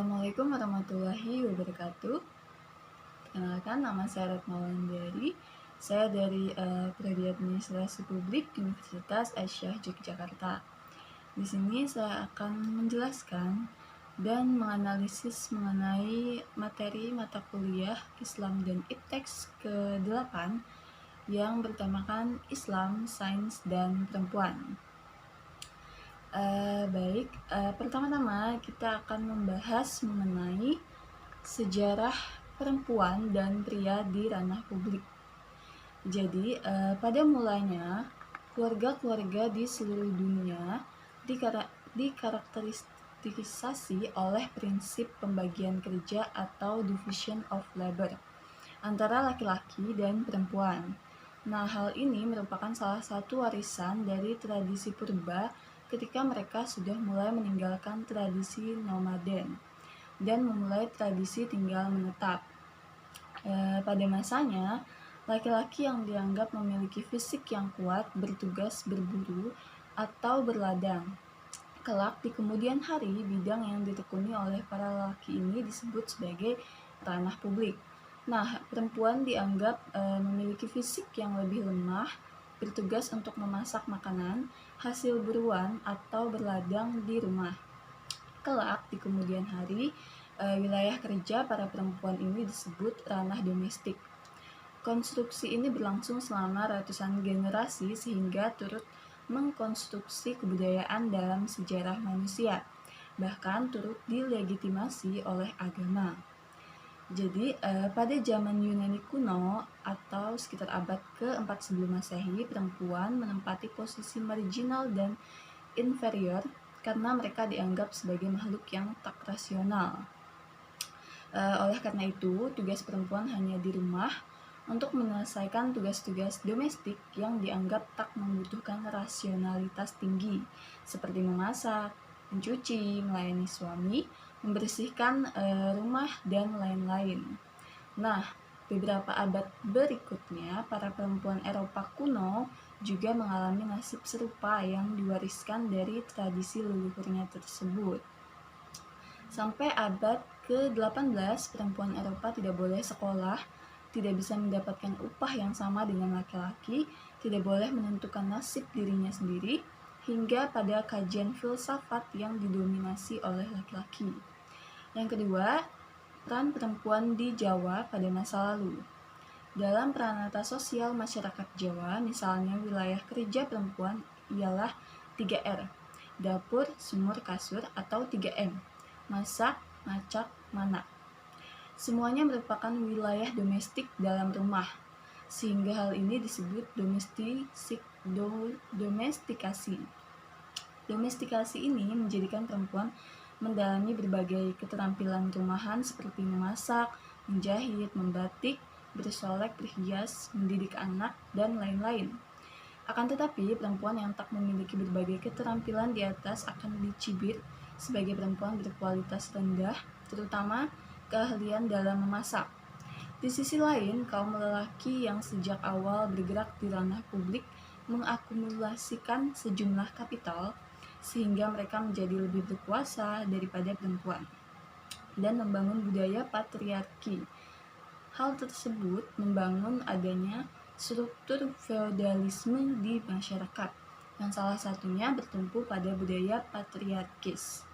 Assalamualaikum warahmatullahi wabarakatuh. Perkenalkan, nama saya Retno Wulandari. Saya dari Prodi Administrasi Publik Universitas Aisyah Yogyakarta. Di sini saya akan menjelaskan dan menganalisis mengenai materi mata kuliah Islam dan Iptek ke-8 yang bertemakan Islam, Sains, dan Perempuan. Pertama-tama kita akan membahas mengenai sejarah perempuan dan pria di ranah publik. Jadi, pada mulanya keluarga-keluarga di seluruh dunia dikarakterisasi oleh prinsip pembagian kerja atau division of labor antara laki-laki dan perempuan. Nah, hal ini merupakan salah satu warisan dari tradisi purba ketika mereka sudah mulai meninggalkan tradisi nomaden dan memulai tradisi tinggal menetap. Pada masanya, laki-laki yang dianggap memiliki fisik yang kuat bertugas berburu atau berladang. Kelak di kemudian hari, bidang yang ditekuni oleh para lelaki ini disebut sebagai ranah publik. Nah, perempuan dianggap memiliki fisik yang lebih lemah, bertugas untuk memasak makanan, hasil buruan, atau berladang di rumah. Kelak di kemudian hari, wilayah kerja para perempuan ini disebut ranah domestik. Konstruksi ini berlangsung selama ratusan generasi sehingga turut mengkonstruksi kebudayaan dalam sejarah manusia, bahkan turut dilegitimasi oleh agama. Jadi, pada zaman Yunani kuno atau sekitar abad ke-4 sebelum Masehi, perempuan menempati posisi marginal dan inferior karena mereka dianggap sebagai makhluk yang tak rasional. Oleh karena itu, tugas perempuan hanya di rumah untuk menyelesaikan tugas-tugas domestik yang dianggap tak membutuhkan rasionalitas tinggi, seperti memasak, mencuci, melayani suami, membersihkan rumah, dan lain-lain. Nah, beberapa abad berikutnya, para perempuan Eropa kuno juga mengalami nasib serupa yang diwariskan dari tradisi leluhurnya tersebut. Sampai abad ke-18, perempuan Eropa tidak boleh sekolah, tidak bisa mendapatkan upah yang sama dengan laki-laki, tidak boleh menentukan nasib dirinya sendiri, hingga pada kajian filsafat yang didominasi oleh laki-laki. Yang kedua, peran perempuan di Jawa pada masa lalu. Dalam peranata sosial masyarakat Jawa, misalnya wilayah kerja perempuan ialah 3R, dapur, sumur, kasur, atau 3M, masak, macak, manak. Semuanya merupakan wilayah domestik dalam rumah, sehingga hal ini disebut domestikasi. Domestikasi ini menjadikan perempuan mendalami berbagai keterampilan rumahan seperti memasak, menjahit, membatik, bersolek, berhias, mendidik anak, dan lain-lain. Akan tetapi, perempuan yang tak memiliki berbagai keterampilan di atas akan dicibir sebagai perempuan berkualitas rendah, terutama keahlian dalam memasak. Di sisi lain, kaum lelaki yang sejak awal bergerak di ranah publik mengakumulasikan sejumlah kapital sehingga mereka menjadi lebih berkuasa daripada perempuan dan membangun budaya patriarki. Hal tersebut membangun adanya struktur feodalisme di masyarakat yang salah satunya bertumpu pada budaya patriarkis.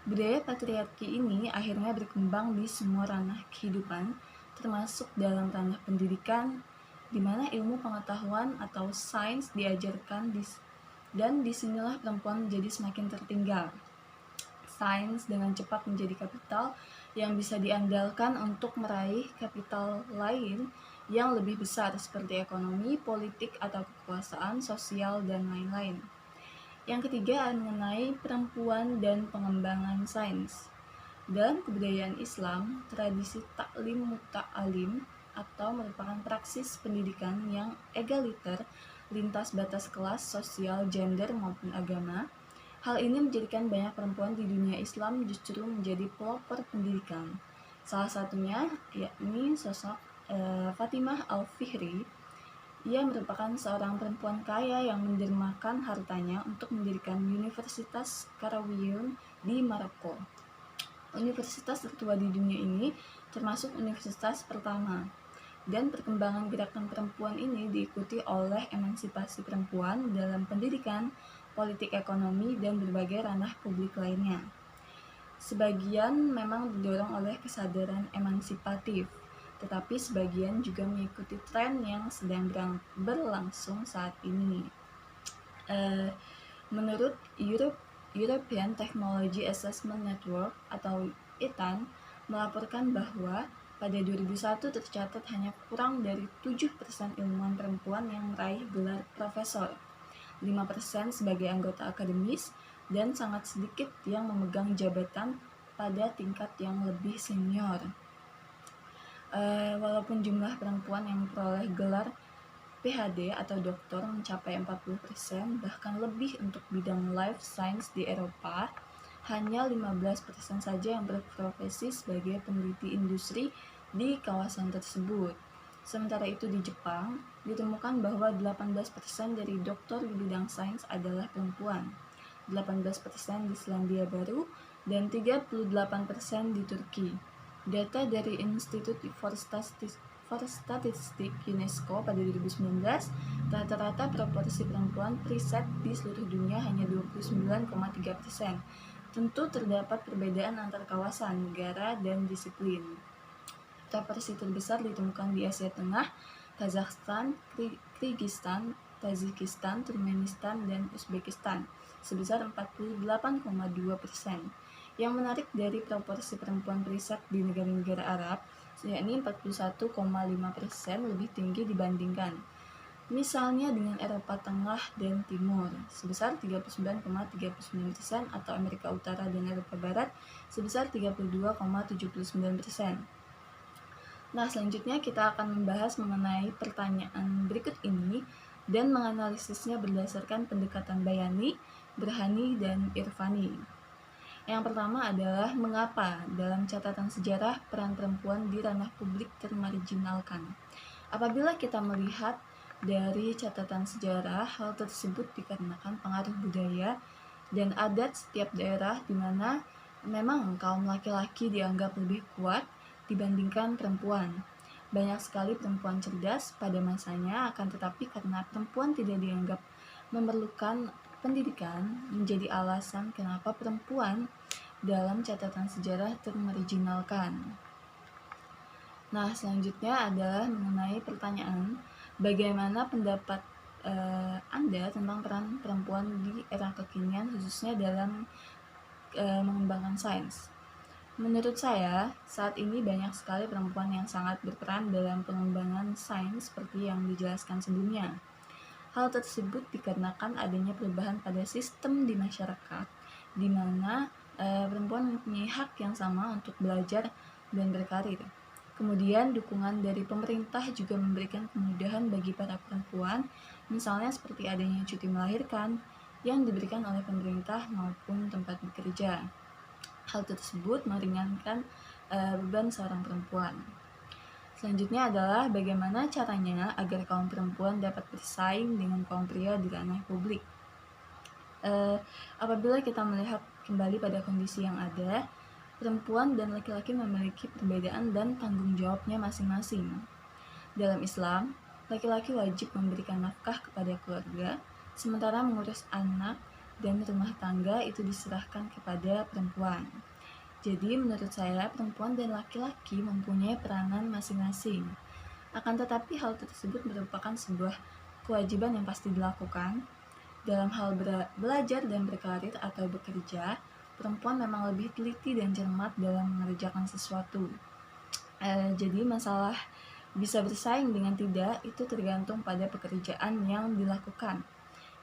Budaya patriarki ini akhirnya berkembang di semua ranah kehidupan, termasuk dalam ranah pendidikan, di mana ilmu pengetahuan atau sains diajarkan dan disinilah perempuan menjadi semakin tertinggal. Sains dengan cepat menjadi kapital yang bisa diandalkan untuk meraih kapital lain yang lebih besar seperti ekonomi, politik, atau kekuasaan sosial, dan lain-lain. Yang ketiga, mengenai perempuan dan pengembangan sains. Dalam kebudayaan Islam, tradisi taklim muta'alim atau merupakan praksis pendidikan yang egaliter lintas batas kelas, sosial, gender, maupun agama. Hal ini menjadikan banyak perempuan di dunia Islam justru menjadi pelopor pendidikan. Salah satunya yakni sosok Fatimah Al-Fihri. Ia merupakan seorang perempuan kaya yang mendermakan hartanya untuk mendirikan Universitas Qarawiyun di Maroko. Universitas tertua di dunia ini termasuk universitas pertama. Dan perkembangan gerakan perempuan ini diikuti oleh emansipasi perempuan dalam pendidikan, politik ekonomi, dan berbagai ranah publik lainnya. Sebagian memang didorong oleh kesadaran emansipatif, tetapi sebagian juga mengikuti tren yang sedang berlangsung saat ini. Menurut European Technology Assessment Network atau ITAN melaporkan bahwa pada 2001 tercatat hanya kurang dari 7% ilmuwan perempuan yang meraih gelar profesor, 5% sebagai anggota akademis, dan sangat sedikit yang memegang jabatan pada tingkat yang lebih senior. Walaupun jumlah perempuan yang memperoleh gelar PhD atau doktor mencapai 40%, bahkan lebih untuk bidang life science di Eropa, hanya 15% saja yang berprofesi sebagai peneliti industri di kawasan tersebut. Sementara itu di Jepang, ditemukan bahwa 18% dari doktor di bidang sains adalah perempuan, 18% di Selandia Baru, dan 38% di Turki. Data dari Institute for Statistik UNESCO pada 2019, rata-rata proporsi perempuan riset di seluruh dunia hanya 29,3%. Tentu terdapat perbedaan antar kawasan, negara, dan disiplin. Proporsi terbesar ditemukan di Asia Tengah, Kazakhstan, Kyrgyzstan, Tajikistan, Turkmenistan, dan Uzbekistan, sebesar 48,2%. Yang menarik dari proporsi perempuan riset di negara-negara Arab, yakni 41,5%, lebih tinggi dibandingkan misalnya dengan Eropa Tengah dan Timur sebesar 39,39% atau Amerika Utara dan Eropa Barat sebesar 32,79%. Nah, selanjutnya kita akan membahas mengenai pertanyaan berikut ini dan menganalisisnya berdasarkan pendekatan Bayani, Berhani, dan Irfani. Yang pertama adalah mengapa dalam catatan sejarah peran perempuan di ranah publik termarginalkan. Apabila kita melihat dari catatan sejarah, hal tersebut dikarenakan pengaruh budaya dan adat setiap daerah di mana memang kaum laki-laki dianggap lebih kuat dibandingkan perempuan. Banyak sekali perempuan cerdas pada masanya, akan tetapi karena perempuan tidak dianggap memerlukan pendidikan, menjadi alasan kenapa perempuan dalam catatan sejarah termarginalkan. Nah, selanjutnya adalah mengenai pertanyaan, bagaimana pendapat Anda tentang peran perempuan di era kekinian, khususnya dalam mengembangkan sains? Menurut saya, saat ini banyak sekali perempuan yang sangat berperan dalam pengembangan sains seperti yang dijelaskan sebelumnya. Hal tersebut dikarenakan adanya perubahan pada sistem di masyarakat, di mana perempuan mempunyai hak yang sama untuk belajar dan berkarir. Kemudian dukungan dari pemerintah juga memberikan kemudahan bagi para perempuan, misalnya seperti adanya cuti melahirkan yang diberikan oleh pemerintah maupun tempat bekerja. Hal tersebut meringankan beban seorang perempuan. Selanjutnya adalah bagaimana caranya agar kaum perempuan dapat bersaing dengan kaum pria di ranah publik. Apabila kita melihat kembali pada kondisi yang ada, perempuan dan laki-laki memiliki perbedaan dan tanggung jawabnya masing-masing. Dalam Islam, laki-laki wajib memberikan nafkah kepada keluarga, sementara mengurus anak dan rumah tangga itu diserahkan kepada perempuan. Jadi menurut saya perempuan dan laki-laki mempunyai peranan masing-masing. Akan tetapi hal tersebut merupakan sebuah kewajiban yang pasti dilakukan. Dalam hal belajar dan berkarir atau bekerja, perempuan memang lebih teliti dan cermat dalam mengerjakan sesuatu. Jadi masalah bisa bersaing dengan tidak itu tergantung pada pekerjaan yang dilakukan.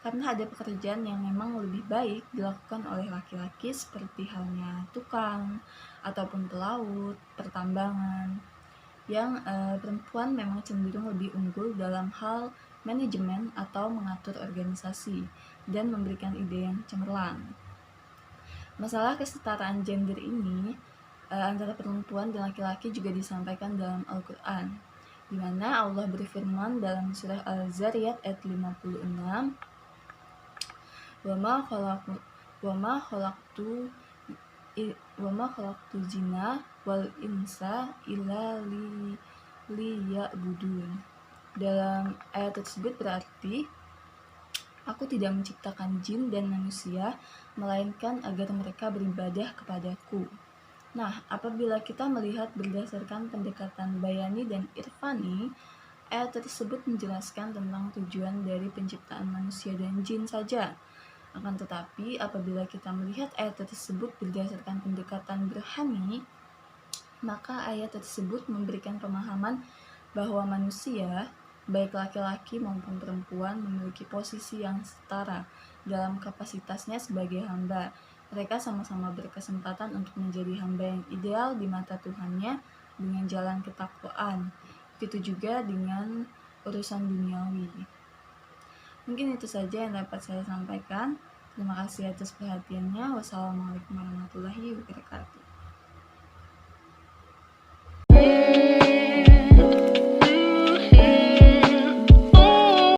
Karena ada pekerjaan yang memang lebih baik dilakukan oleh laki-laki seperti halnya tukang ataupun pelaut, pertambangan, yang perempuan memang cenderung lebih unggul dalam hal manajemen atau mengatur organisasi dan memberikan ide yang cemerlang. Masalah kesetaraan gender ini antara perempuan dan laki-laki juga disampaikan dalam Al-Quran, di mana Allah berfirman dalam surah Al-Zariyat ayat 56, wa ma khalaqtu wa ma khalaqtul jinna wal insa illa liya'budun. Dalam ayat tersebut berarti, aku tidak menciptakan jin dan manusia, melainkan agar mereka beribadah kepadaku. Nah, apabila kita melihat berdasarkan pendekatan bayani dan irfani, ayat tersebut menjelaskan tentang tujuan dari penciptaan manusia dan jin saja. Akan tetapi, apabila kita melihat ayat tersebut berdasarkan pendekatan berhani, maka ayat tersebut memberikan pemahaman bahwa manusia, baik laki-laki maupun perempuan, memiliki posisi yang setara dalam kapasitasnya sebagai hamba. Mereka sama-sama berkesempatan untuk menjadi hamba yang ideal di mata Tuhannya dengan jalan ketakwaan. Begitu juga dengan urusan duniawi. Mungkin itu saja yang dapat saya sampaikan. Terima kasih atas perhatiannya. Wassalamualaikum warahmatullahi wabarakatuh.